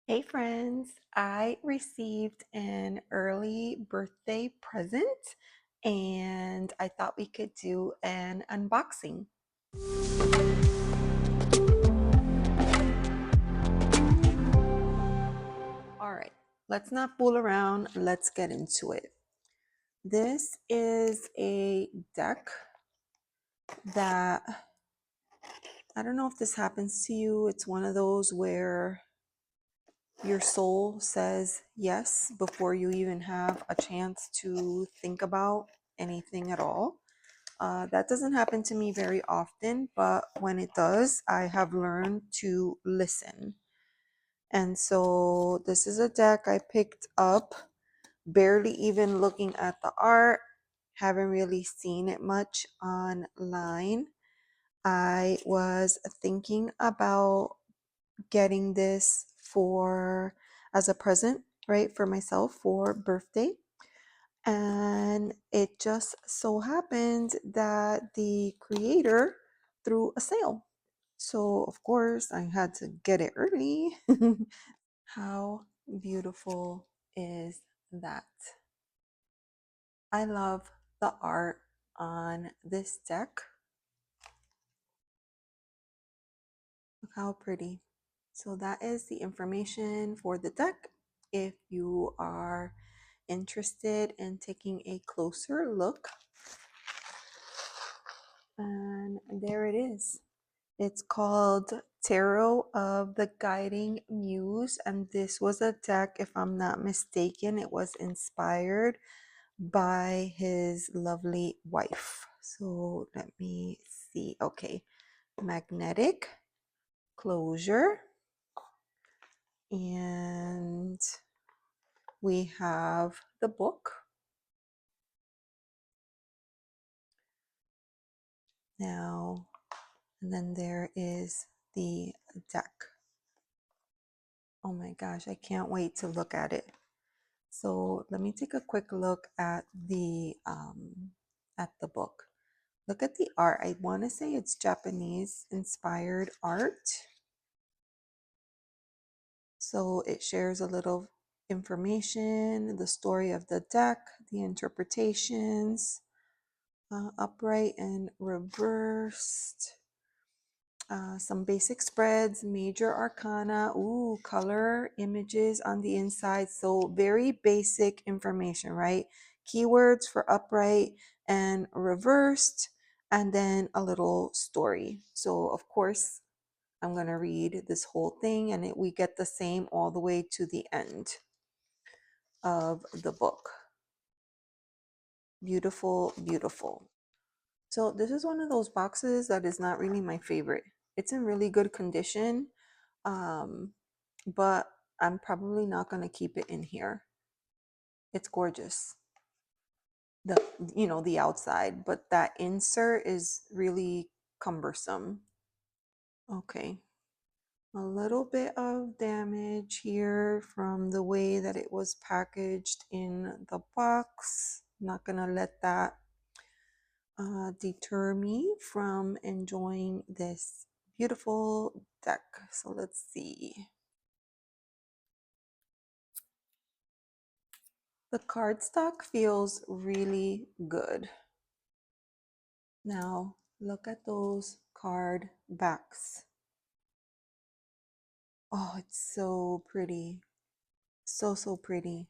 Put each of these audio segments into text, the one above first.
Hey friends, I received an early birthday present and I thought we could do an unboxing. All right, let's not fool around. Let's get into it. This is a deck that I don't know if this happens to you. It's one of those where your soul says yes before you even have a chance to think about anything at all. That doesn't happen to me very often, but when it does, I have learned to listen. And so this is a deck I picked up, barely even looking at the art, haven't really seen it much online. I was thinking about getting this for as a present, right, for myself for birthday. And it just so happened that the creator threw a sale. So, of course, I had to get it early. How beautiful is that? I love the art on this deck. Look how pretty. So, that is the information for the deck. If you are interested in taking a closer look, and there it is. It's called Tarot of the Guiding Muse, and this was a deck, if I'm not mistaken, it was inspired by his lovely wife. So let me see. Okay, magnetic closure, and we have the book. Now, and then there is the deck. Oh my gosh, I can't wait to look at it. So let me take a quick look at the book. Look at the art. I want to say it's Japanese inspired art. So it shares a little information, the story of the deck, the interpretations, upright and reversed. Some basic spreads, major arcana, ooh, color images on the inside. So very basic information, right? Keywords for upright and reversed, and then a little story. So of course, I'm going to read this whole thing, and we get the same all the way to the end of the book. Beautiful, beautiful. So this is one of those boxes that is not really my favorite. It's in really good condition, but I'm probably not going to keep it in here. It's gorgeous. The outside, but that insert is really cumbersome. Okay. A little bit of damage here from the way that it was packaged in the box. Not going to let that deter me from enjoying this beautiful deck. So let's see. The cardstock feels really good. Now look at those card backs. Oh, it's so pretty. So, so pretty.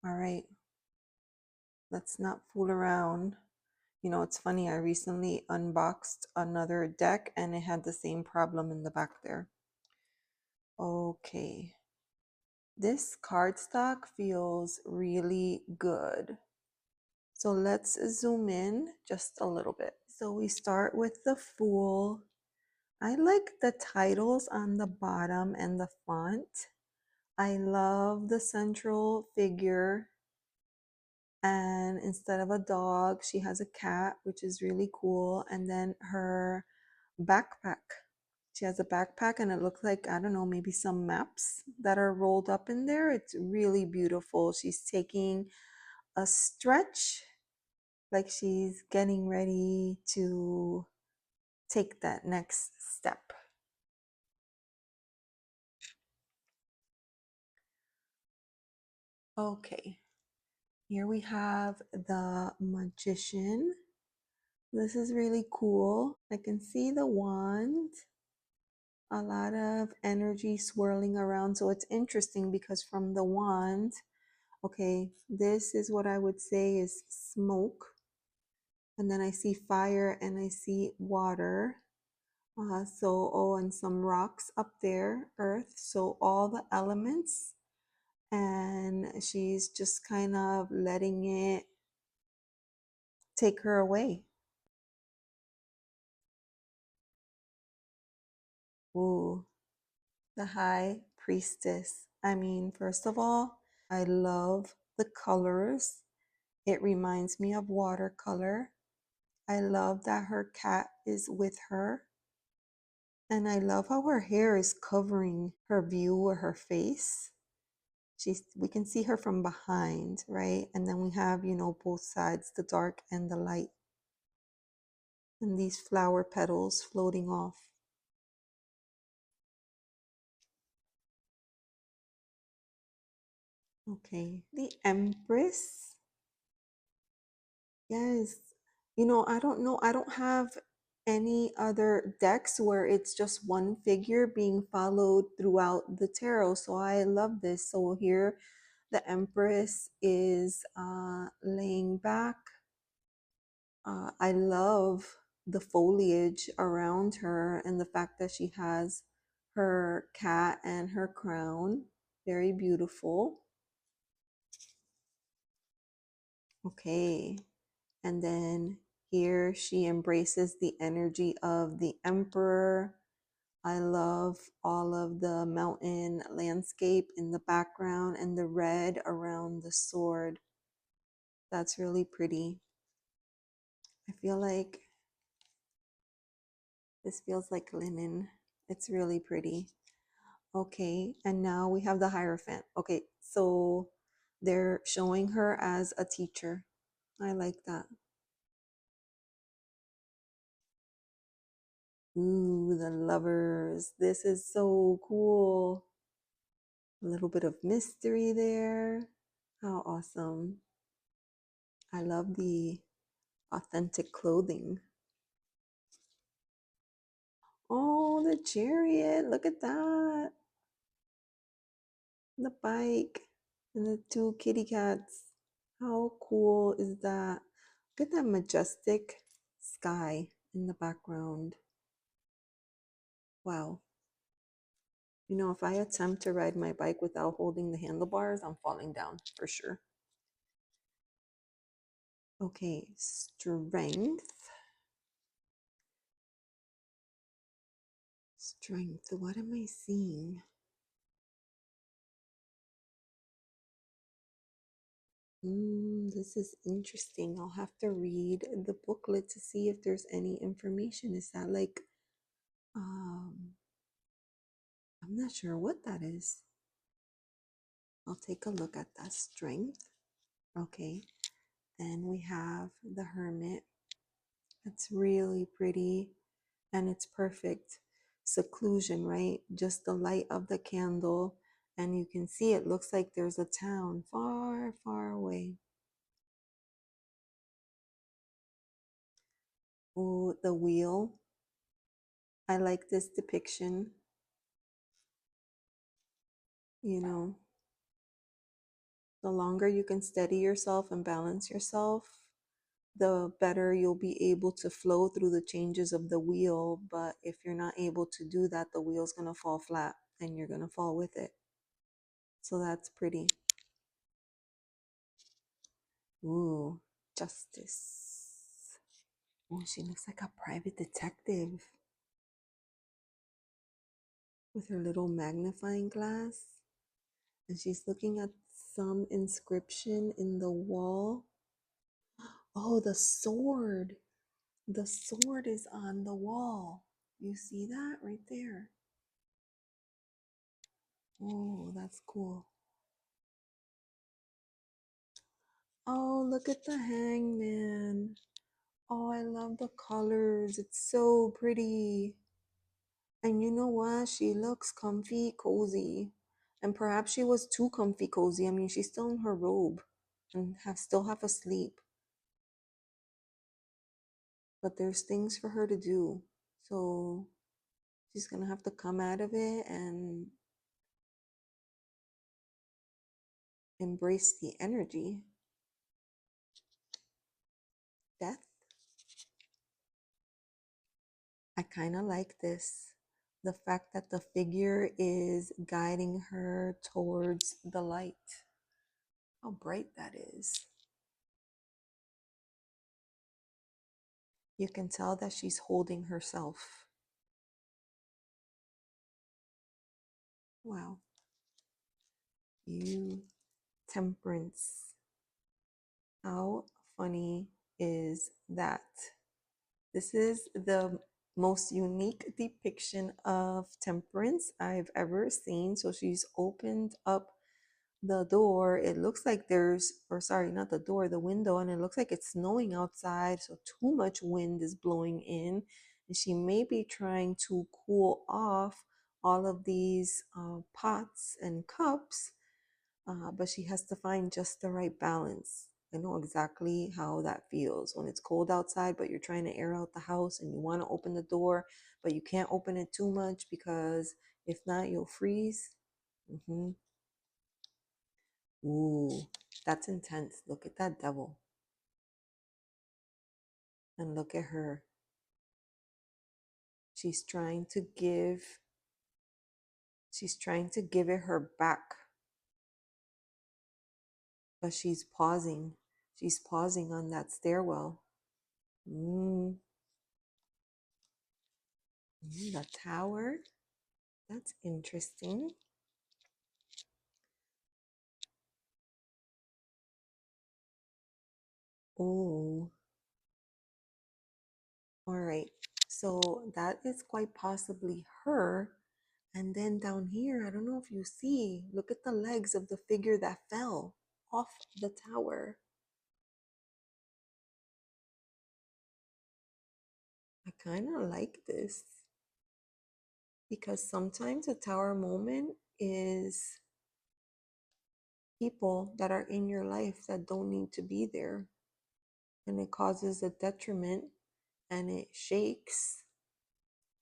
All right. Let's not fool around. It's funny. I recently unboxed another deck and it had the same problem in the back there. Okay. This cardstock feels really good. So let's zoom in just a little bit. So we start with the Fool. I like the titles on the bottom and the font. I love the central figure. And instead of a dog, she has a cat, which is really cool. And then her backpack. She has a backpack and it looks like, I don't know, maybe some maps that are rolled up in there. It's really beautiful. She's taking a stretch, like she's getting ready to take that next step. Okay, here we have the Magician. This is really cool. I can see the wand, a lot of energy swirling around. So it's interesting because from the wand, okay, this is what I would say is smoke. And then I see fire and I see water. And some rocks up there, earth. So all the elements. And she's just kind of letting it take her away. Ooh, the High Priestess. I mean, first of all, I love the colors. It reminds me of watercolor. I love that her cat is with her. And I love how her hair is covering her view or her face. We can see her from behind, right? And then we have, both sides, the dark and the light. And these flower petals floating off. Okay, the Empress. Yes. I don't know. I don't have any other decks where it's just one figure being followed throughout the tarot. So I love this. So here the Empress is laying back. I love the foliage around her and the fact that she has her cat and her crown. Very beautiful. Okay. And then here she embraces the energy of the emperor. I love all of the mountain landscape in the background and the red around the sword. That's really pretty. I feel like this feels like linen. It's really pretty. Okay, and now we have the Hierophant. Okay, so they're showing her as a teacher. I like that. Ooh, the lovers. This is so cool. A little bit of mystery there. How awesome. I love the authentic clothing. Oh, the chariot. Look at that. The bike and the two kitty cats. How cool is that? Look at that majestic sky in the background. Wow. If I attempt to ride my bike without holding the handlebars, I'm falling down for sure. Okay, strength. Strength. What am I seeing? This is interesting. I'll have to read the booklet to see if there's any information. Is that like, I'm not sure what that is. I'll take a look at that. Strength. Okay. Then we have the Hermit. It's really pretty and it's perfect. Seclusion, right? Just the light of the candle. And you can see it looks like there's a town far, far away. Oh, the wheel. I like this depiction. You know, the longer you can steady yourself and balance yourself, the better you'll be able to flow through the changes of the wheel. But if you're not able to do that, the wheel's going to fall flat and you're going to fall with it. So that's pretty. Ooh, justice. Oh, she looks like a private detective with her little magnifying glass. And she's looking at some inscription in the wall. Oh, the sword. The sword is on the wall. You see that right there? Oh, that's cool. Oh, look at the hangman. Oh, I love the colors. It's so pretty. And you know what? She looks comfy, cozy. And perhaps she was too comfy cozy. I mean, she's still in her robe and still half asleep. But there's things for her to do. So she's gonna have to come out of it and embrace the energy. Death. I kind of like this. The fact that the figure is guiding her towards the light. How bright that is. You can tell that she's holding herself. Wow. You, temperance. How funny is that? This is the most unique depiction of temperance I've ever seen. So she's opened up the door. It looks like there's, or sorry, not the door, the window, and it looks like it's snowing outside. So too much wind is blowing in. And she may be trying to cool off all of these pots and cups, but she has to find just the right balance. I know exactly how that feels when it's cold outside, but you're trying to air out the house and you want to open the door, but you can't open it too much because if not, you'll freeze. Ooh, that's intense. Look at that devil. And look at her. She's trying to give, she's trying to give it her back, but she's pausing. She's pausing on that stairwell. Mm, the tower. That's interesting. Oh, all right. So that is quite possibly her. And then down here, I don't know if you see, look at the legs of the figure that fell off the tower. I kind of like this because sometimes a tower moment is people that are in your life that don't need to be there, and it causes a detriment and it shakes.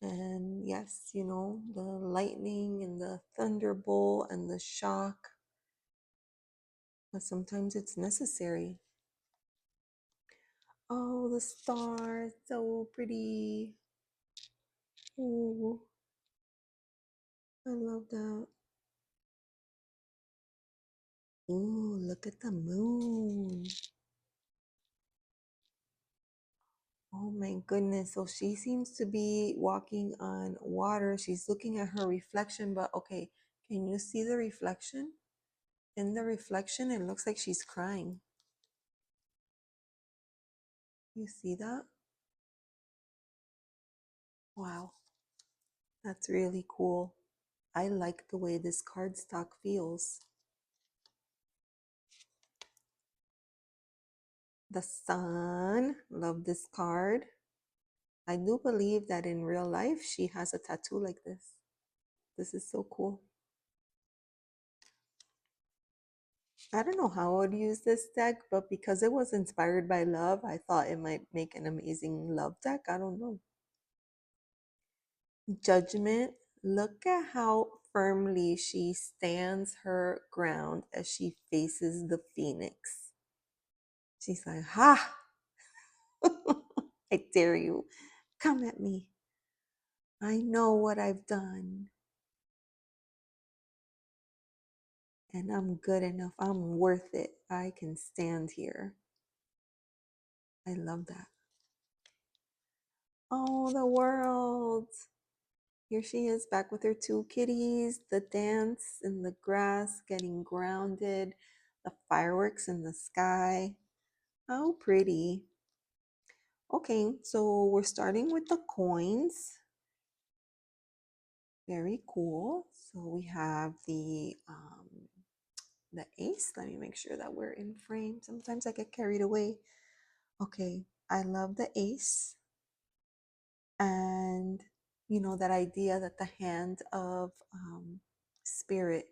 And yes, you know, the lightning and the thunderbolt and the shock, but sometimes it's necessary. Oh, the stars, so pretty. Oh, I love that. Ooh, look at the moon. Oh my goodness. So she seems to be walking on water. She's looking at her reflection, but okay, can you see the reflection? In the reflection, it looks like she's crying. You see that? Wow, that's really cool. I like the way this cardstock feels. The sun, love this card. I do believe that in real life, she has a tattoo like this. This is so cool. I don't know how I would use this deck, but because it was inspired by love, I thought it might make an amazing love deck. I don't know. Judgment. Look at how firmly she stands her ground as she faces the phoenix. She's like, ha! I dare you. Come at me. I know what I've done. And I'm good enough. I'm worth it. I can stand here. I love that. Oh, the world. Here she is back with her two kitties, the dance in the grass, getting grounded, the fireworks in the sky. How pretty. Okay, so we're starting with the coins. Very cool. So we have the ace. Let me make sure that we're in frame. Sometimes I get carried away. Okay, I love the ace. And you know that idea that the hand of spirit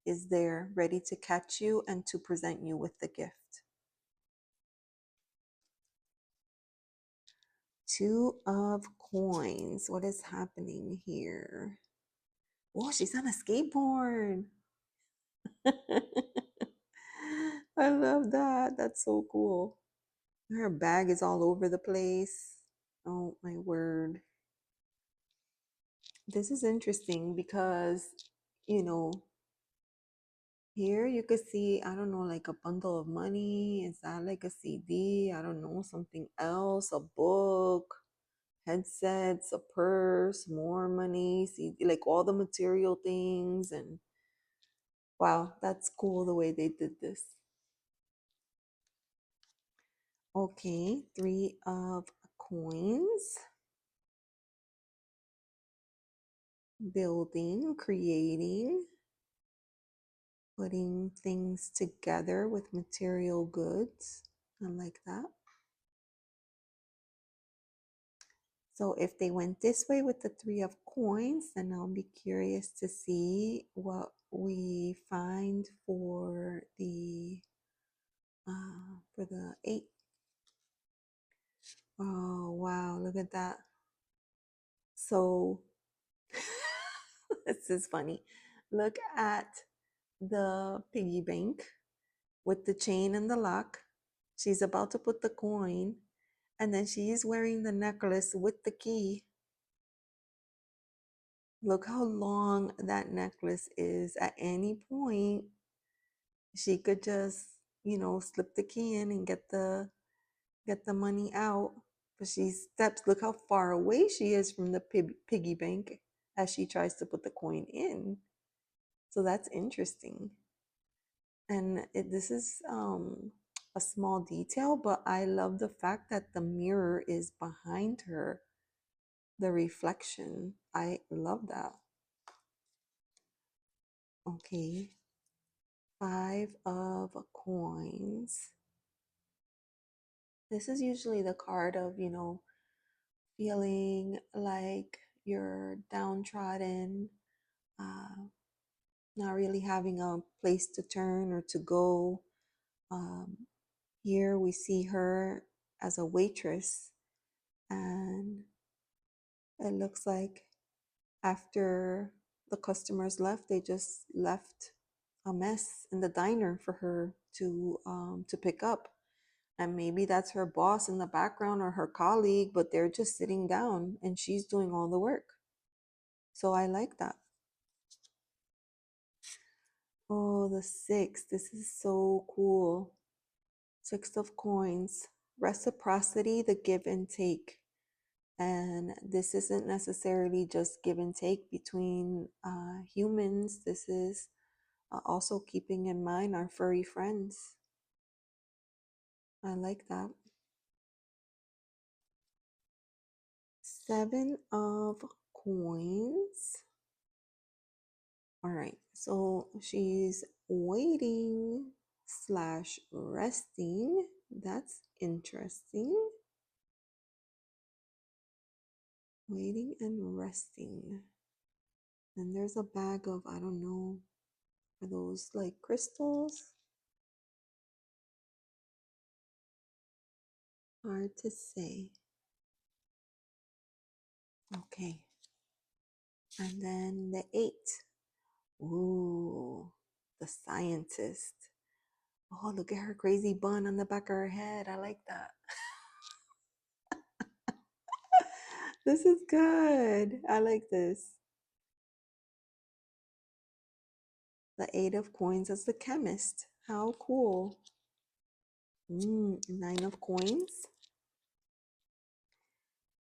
is there, ready to catch you and to present you with the gift. Two of coins. What is happening here? Oh, she's on a skateboard. I love that. That's so cool. Her bag is all over the place. Oh my word. This is interesting because, you know, here you could see, I don't know, like a bundle of money. Is that like a CD? I don't know, something else, a book, headsets, a purse, more money, CD, like all the material things. And wow, that's cool the way they did this. Okay, 3 of coins. Building, creating, putting things together with material goods. I like that. So if they went this way with the 3 of coins, then I'll be curious to see what we find for the 8. Oh wow, look at that. So this is funny. Look at the piggy bank with the chain and the lock. She's about to put the coin, and then she is wearing the necklace with the key. Look how long that necklace is. At any point, she could just, slip the key in and get the money out. But she steps, look how far away she is from the piggy bank as she tries to put the coin in. So that's interesting. And this is a small detail, but I love the fact that the mirror is behind her, the reflection. I love that. Okay, 5 of coins. This is usually the card of, feeling like you're downtrodden, uh, not really having a place to turn or to go. Um, Here we see her as a waitress, and it looks like after the customers left, they just left a mess in the diner for her to pick up. And maybe that's her boss in the background or her colleague, but they're just sitting down and she's doing all the work. So I like that. Oh, the 6. This is so cool. 6 of coins. Reciprocity, the give and take. And this isn't necessarily just give and take between humans. This is also keeping in mind our furry friends. I like that. 7 of coins. All right, so she's waiting slash resting. That's interesting. Waiting and resting. And there's a bag of, I don't know, are those like crystals? Hard to say. Okay. And then the 8. Ooh, the scientist. Oh, look at her crazy bun on the back of her head. I like that. This is good. I like this. The 8 of coins as the chemist. How cool. 9 of coins.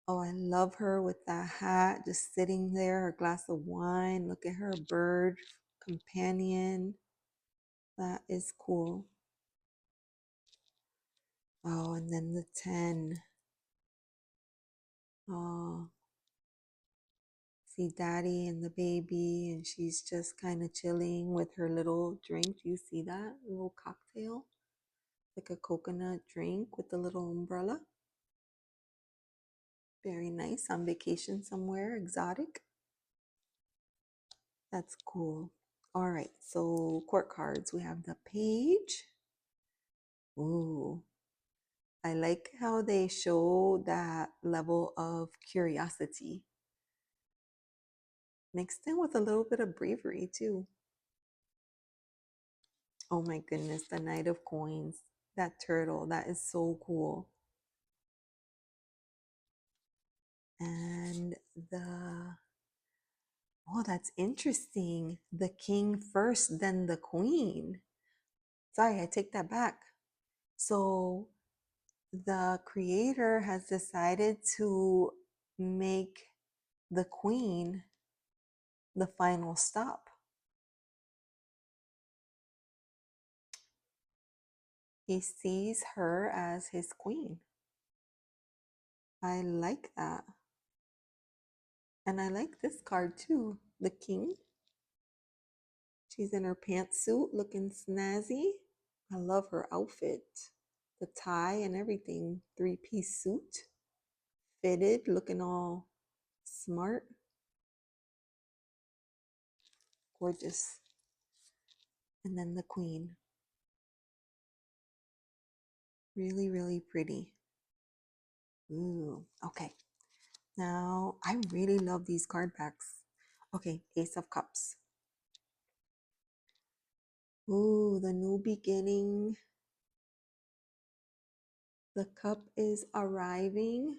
Oh, I love her with that hat, just sitting there, her glass of wine. Look at her bird companion. That is cool. Oh, and then the 10. Oh, see daddy and the baby, and she's just kind of chilling with her little drink. Do you see that little cocktail? Like a coconut drink with a little umbrella. Very nice, on vacation somewhere exotic. That's cool. All right, so court cards. We have the page. Ooh, I like how they show that level of curiosity mixed in with a little bit of bravery too. Oh my goodness, the Knight of Coins. That turtle, that is so cool. And oh, that's interesting. The king first, then the queen. Sorry, I take that back. So the creator has decided to make the queen the final stop. He sees her as his queen. I like that. And I like this card too. The king. She's in her pantsuit looking snazzy. I love her outfit. The tie and everything. Three-piece suit. Fitted, looking all smart. Gorgeous. And then the queen. Really, really pretty. Ooh, okay. Now, I really love these card packs. Okay, Ace of Cups. Ooh, the new beginning. The cup is arriving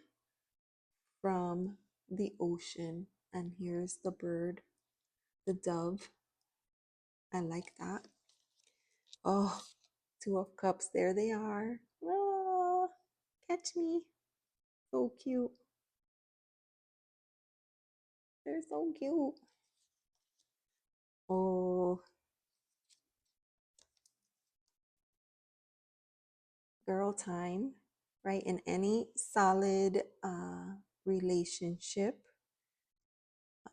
from the ocean. And here's the bird, the dove. I like that. Oh, Two of Cups. There they are. Oh, catch me. So cute. They're so cute. Oh, girl time, right? In any solid relationship,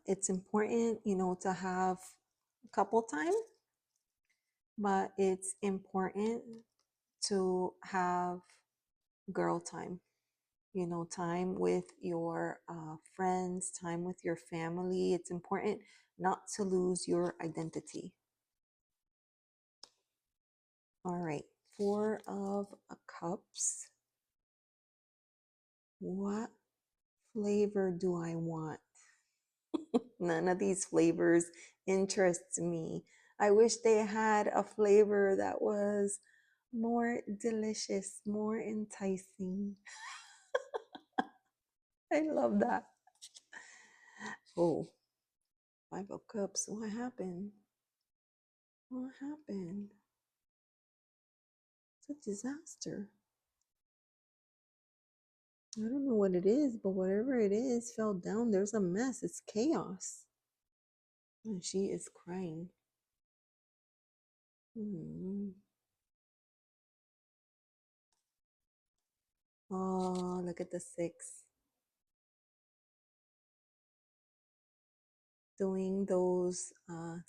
it's important, to have couple time, but it's important to have girl time, time with your friends, time with your family. It's important not to lose your identity. All right, Four of Cups. What flavor do I want? None of these flavors interest me. I wish they had a flavor that was more delicious, more enticing. I love that. Oh, Five of Cups. What happened? What happened? It's a disaster. I don't know what it is, but whatever it is fell down. There's a mess. It's chaos. And she is crying. Oh, look at the six. Doing those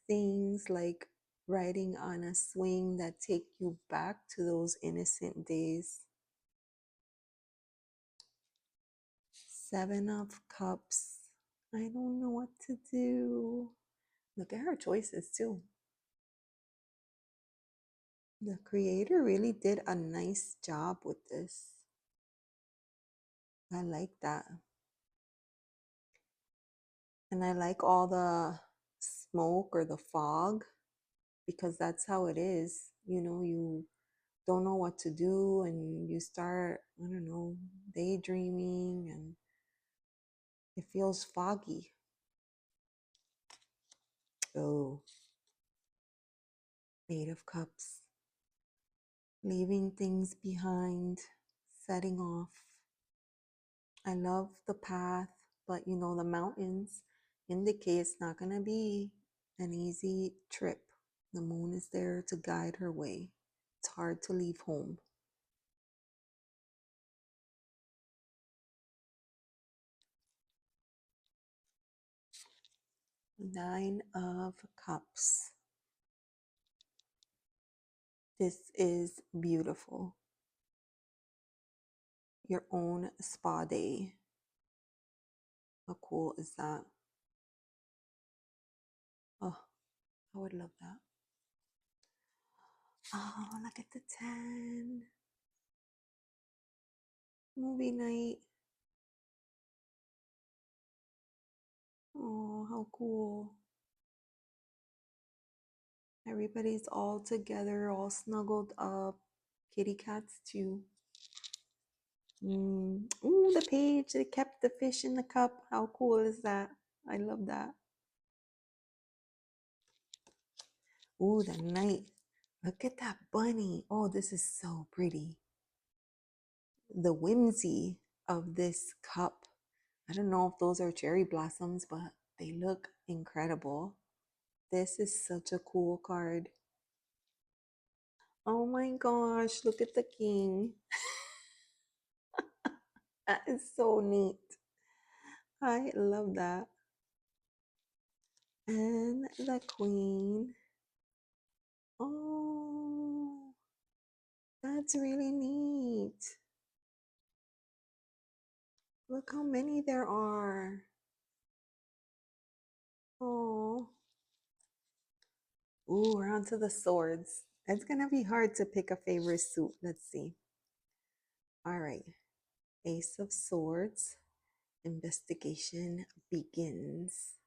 things like riding on a swing that take you back to those innocent days. Seven of Cups. I don't know what to do. Look at her choices too. The creator really did a nice job with this. I like that. And I like all the smoke or the fog, because that's how it is. You don't know what to do and you start, I don't know, daydreaming, and it feels foggy. Oh, Eight of Cups. Leaving things behind, setting off. I love the path, but the mountains indicate it's not going to be an easy trip. The moon is there to guide her way. It's hard to leave home. Nine of Cups. This is beautiful. Your own spa day. How cool is that? Oh, I would love that. Oh, look at the 10. Movie night. Oh, how cool. Everybody's all together, all snuggled up. Kitty cats too. Ooh, the page. They kept the fish in the cup. How cool is that? I love that. Ooh, the knight. Look at that bunny. Oh, this is so pretty. The whimsy of this cup. I don't know if those are cherry blossoms, but they look incredible. This is such a cool card. Oh my gosh, look at the king. That is so neat. I love that. And the queen. Oh, that's really neat. Look how many there are. Oh. Ooh, we're on to the swords. It's gonna be hard to pick a favorite suit. Let's see. All right. Ace of Swords. Investigation begins.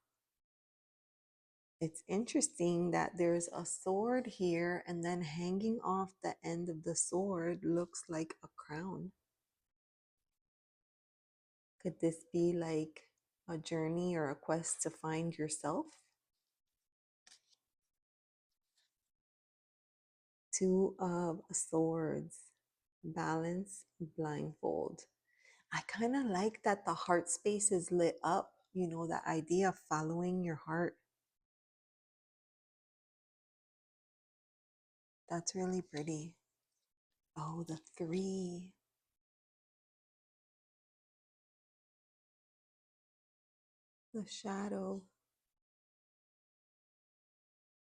It's interesting that there's a sword here, and then hanging off the end of the sword looks like a crown. Could this be like a journey or a quest to find yourself? Two of Swords. Balance, blindfold. I kind of like that the heart space is lit up. You know, the idea of following your heart. That's really pretty. Oh, the 3. The shadow.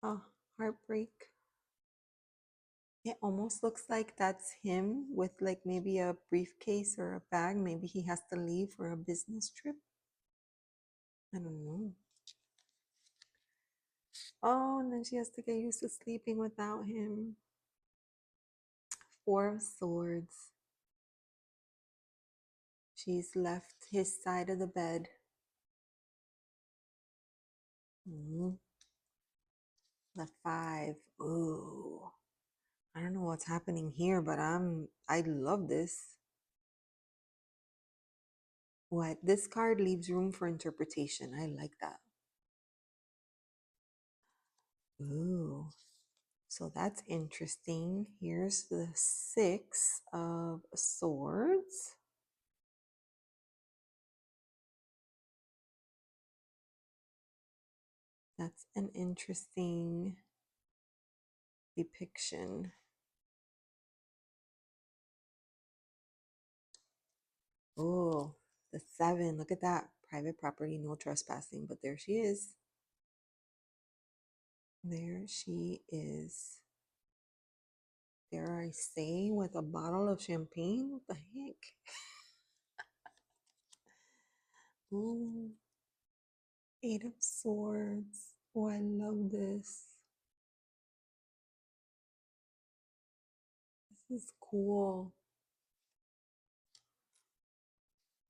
Oh, heartbreak. It almost looks like that's him with like maybe a briefcase or a bag. Maybe he has to leave for a business trip. I don't know. Oh, and then she has to get used to sleeping without him. 4 of Swords. She's left his side of the bed. The 5. Ooh. I don't know what's happening here, but I love this. What? This card leaves room for interpretation. I like that. Ooh. So that's interesting. Here's the 6 of Swords. That's an interesting depiction. Oh, the 7. Look at that. Private property, no trespassing. But there she is. There she is. Dare I say, with a bottle of champagne? What the heck? Ooh, 8 of Swords. Oh, I love this. This is cool.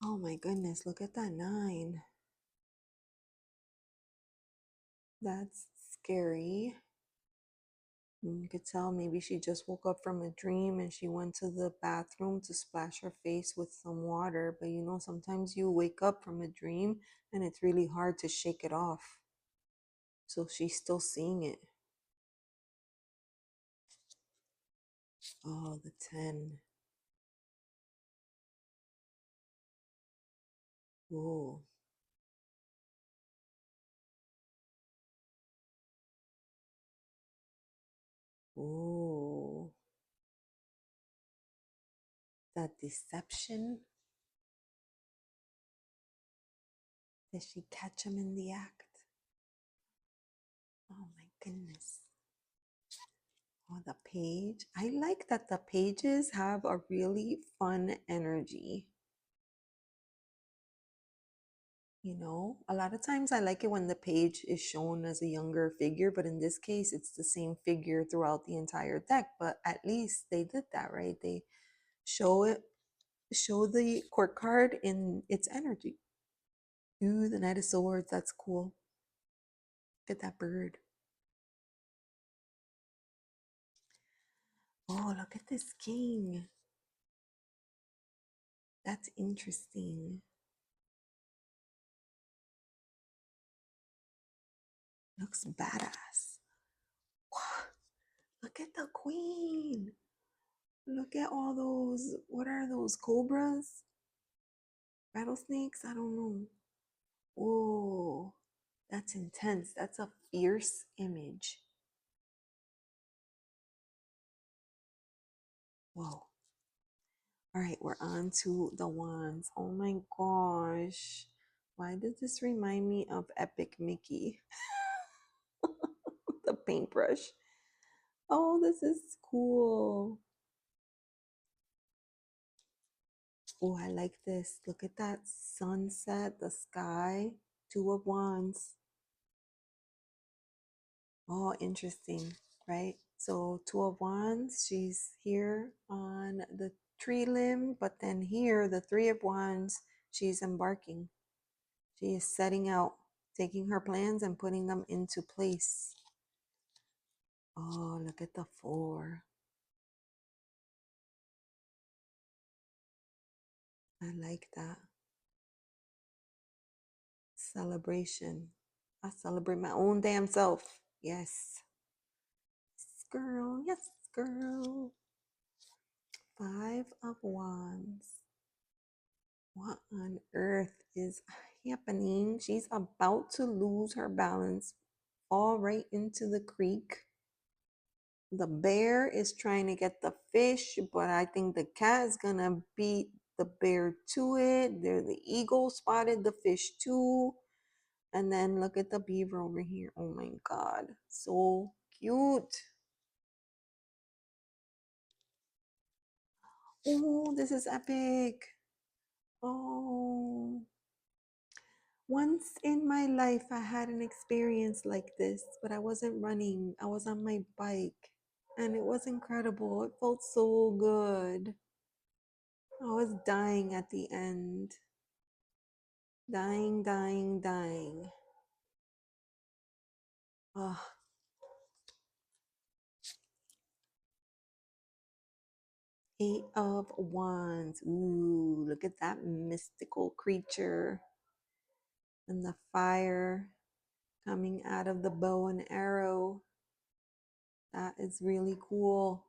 Oh my goodness, look at that 9. That's scary. You could tell maybe she just woke up from a dream and she went to the bathroom to splash her face with some water. But you know, sometimes you wake up from a dream and it's really hard to shake it off. So she's still seeing it. Oh, the 10. Whoa. Whoa. That deception. Did she catch him in the act? Oh my goodness. Oh, the page. I like that the pages have a really fun energy. You know, a lot of times I like it when the page is shown as a younger figure, but in this case, it's the same figure throughout the entire deck. But at least they did that, right? They show it, show the court card in its energy. Ooh, the Knight of Swords, that's cool. Look at that bird. Oh, look at this king. That's interesting. Looks badass. Look at the queen. Look at all those, what are those, cobras? Rattlesnakes? I don't know. Whoa, that's intense. That's a fierce image. Whoa. All right, we're on to the wands. Oh my gosh. Why does this remind me of Epic Mickey? The paintbrush. Oh, this is cool. Oh, I like this. Look at that sunset, the sky, two of wands. Oh, interesting, right? So, two of wands, she's here on the tree limb, but then here, the three of wands, she's embarking. She is setting out, taking her plans and putting them into place. Oh, look at the four. I like that. Celebration. I celebrate my own damn self. Yes. Yes, girl. Yes, girl. Five of wands. What on earth is happening? She's about to lose her balance, fall right into the creek. The bear is trying to get the fish, but I think the cat is gonna beat the bear to it. There, the eagle spotted the fish too. And then look at the beaver over here. Oh my god, so cute. Oh, this is epic. Oh, once in my life, I had an experience like this, but I wasn't running. I was on my bike, and it was incredible. It felt so good. I was dying at the end. Dying, dying, dying. Oh, Eight of Wands. Ooh, look at that mystical creature. And the fire coming out of the bow and arrow. That is really cool.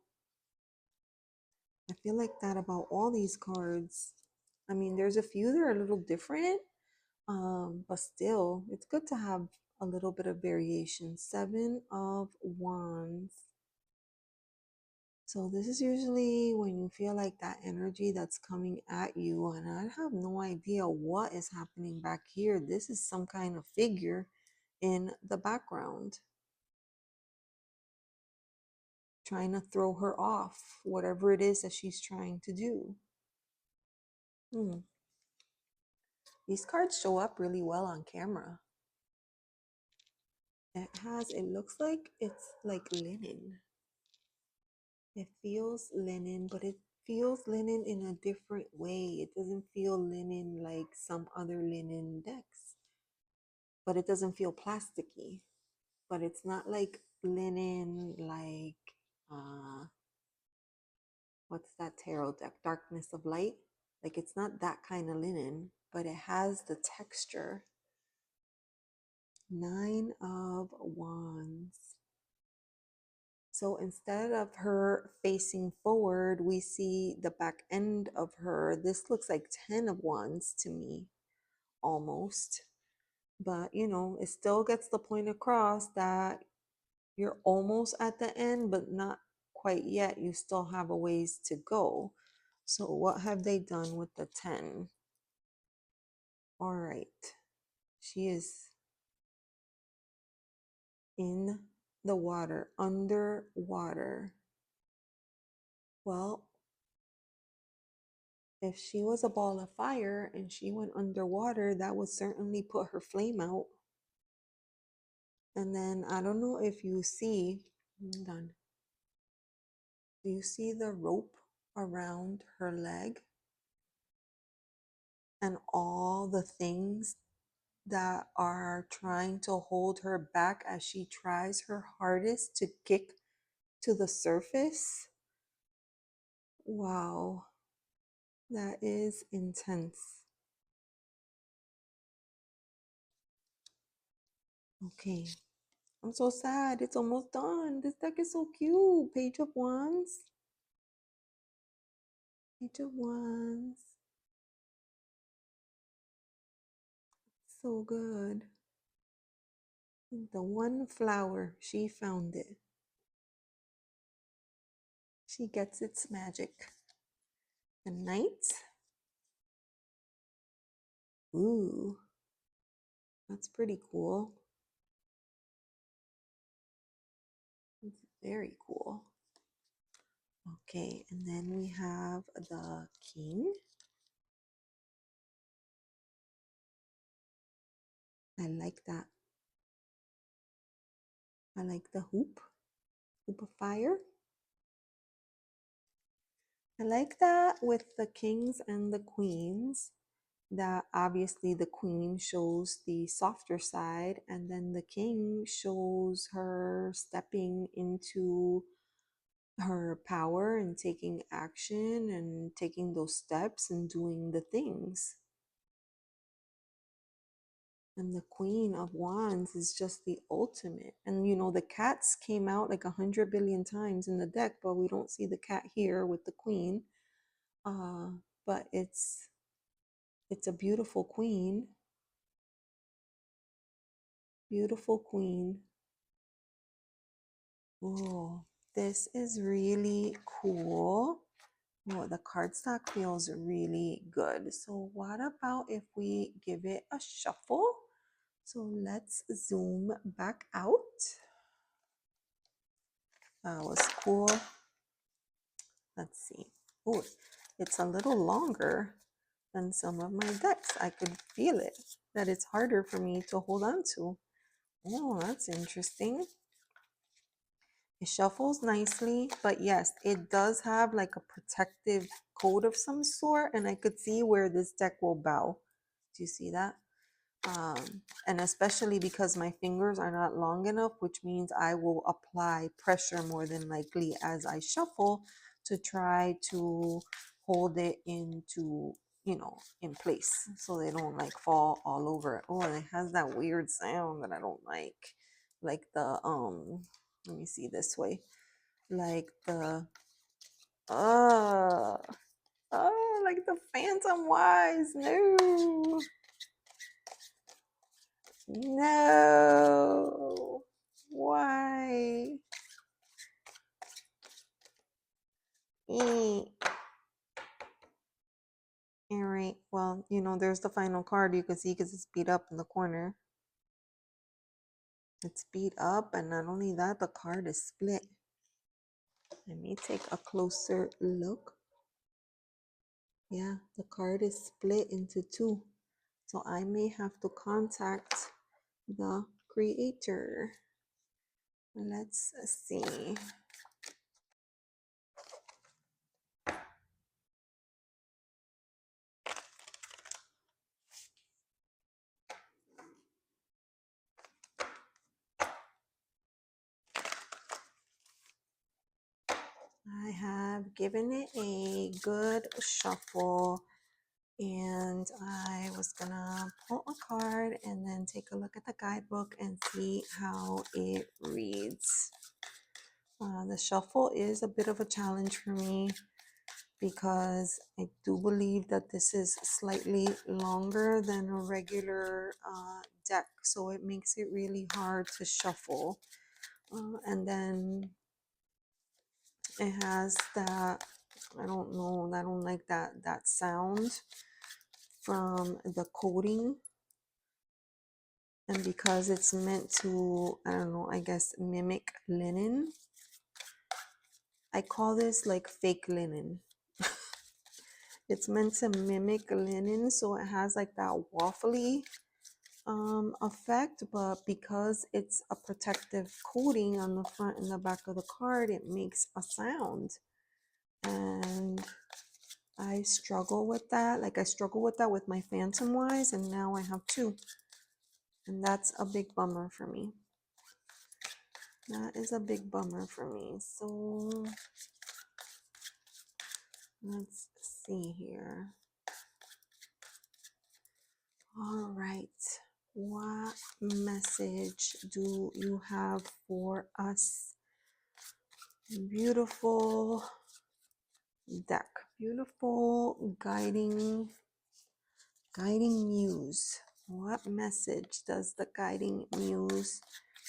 I feel like that about all these cards. I mean, there's a few that are a little different, but still, it's good to have a little bit of variation. Seven of Wands. So this is usually when you feel like that energy that's coming at you, and I have no idea what is happening back here. This is some kind of figure in the background trying to throw her off, whatever it is that she's trying to do. These cards show up really well on camera. It looks like it's like linen. It feels linen, but it feels linen in a different way. It doesn't feel linen like some other linen decks, but it doesn't feel plasticky. But it's not like linen like, what's that tarot deck? Darkness of Light. Like it's not that kind of linen, but it has the texture. Nine of Wands. So instead of her facing forward, we see the back end of her. This looks like 10 of Wands to me, almost. But, you know, it still gets the point across that you're almost at the end, but not quite yet. You still have a ways to go. So what have they done with the 10? All right. She is in the water, under water. Well, If she was a ball of fire and she went underwater, that would certainly put her flame out. And then I don't know if you see, hold on. Do you see the rope around her leg? And all the things that are trying to hold her back as she tries her hardest to kick to the surface. Wow, that is intense. Okay, I'm so sad. It's almost done. This deck is so cute. Page of Wands. Page of Wands. So good. The one flower, she found it. She gets its magic. The Knight. Ooh, that's pretty cool. It's very cool. Okay, and then we have the King. I like that. I like the hoop of fire. I like that with the kings and the queens, that obviously the queen shows the softer side, and then the king shows her stepping into her power and taking action and taking those steps and doing the things. And the Queen of Wands is just the ultimate. And you know, the cats came out like 100 billion times in the deck, but we don't see the cat here with the Queen. But it's a beautiful queen. Beautiful queen. Oh, this is really cool. Oh, the cardstock feels really good. So what about if we give it a shuffle? So let's zoom back out. That was cool. Let's see. Oh, it's a little longer than some of my decks. I could feel it, that it's harder for me to hold on to. Oh, that's interesting. It shuffles nicely, but yes, it does have like a protective coat of some sort, and I could see where this deck will bow. Do you see that? And especially because my fingers are not long enough, which means I will apply pressure more than likely as I shuffle to try to hold it into, in place so they don't like fall all over. Oh, and it has that weird sound that I don't like the let me see this way, like the uh like the phantom wise. No, why? All right, well, there's the final card you can see because it's beat up in the corner. It's beat up, and not only that, the card is split. Let me take a closer look. Yeah, the card is split into two. So I may have to contact the creator. Let's see. I have given it a good shuffle, and I was gonna pull a card and then take a look at the guidebook and see how it reads. The shuffle is a bit of a challenge for me because I do believe that this is slightly longer than a regular deck, so it makes it really hard to shuffle. And then it has that, I don't know, I don't like that sound from the coating. And because it's meant to, I don't know, I guess mimic linen, I call this like fake linen. It's meant to mimic linen, so it has like that waffly effect, but because it's a protective coating on the front and the back of the card, it makes a sound. And I struggle with that. Like, I struggle with that with my Phantom Wise, and now I have two. And that's a big bummer for me. That is a big bummer for me. So let's see here. All right. What message do you have for us? Beautiful deck. Beautiful guiding muse. What message does the guiding muse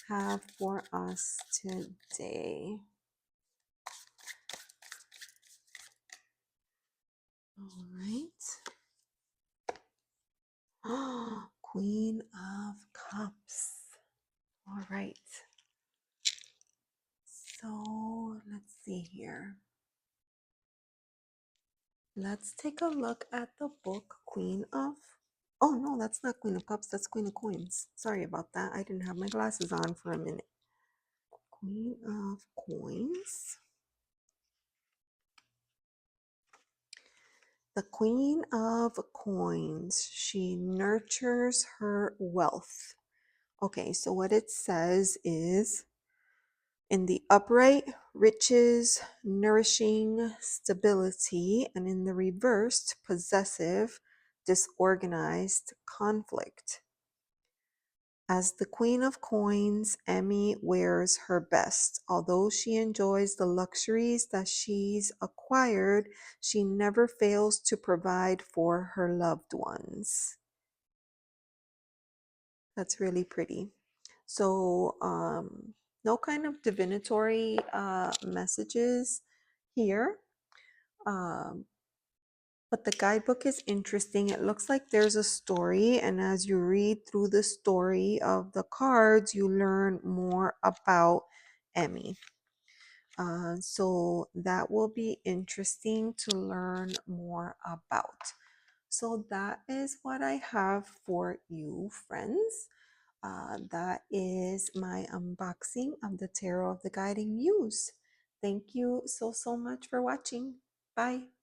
have for us today? All right. Queen of Cups. All right. So let's see here. Let's take a look at the book Queen of. Oh no, that's not Queen of Cups. That's Queen of Coins. Sorry about that. I didn't have my glasses on for a minute. Queen of Coins. The Queen of Coins. She nurtures her wealth. Okay, so what it says is, in the upright, riches, nourishing, stability, and in the reversed, possessive, disorganized, conflict. As the Queen of Coins, Emmy wears her best. Although she enjoys the luxuries that she's acquired, she never fails to provide for her loved ones. That's really pretty. So, no kind of divinatory messages here. Um, but the guidebook is interesting. It looks like there's a story, and as you read through the story of the cards, you learn more about Emmy. So that will be interesting to learn more about. So that is what I have for you, friends. That is my unboxing of the Tarot of the Guiding Muse. Thank you so much for watching. Bye.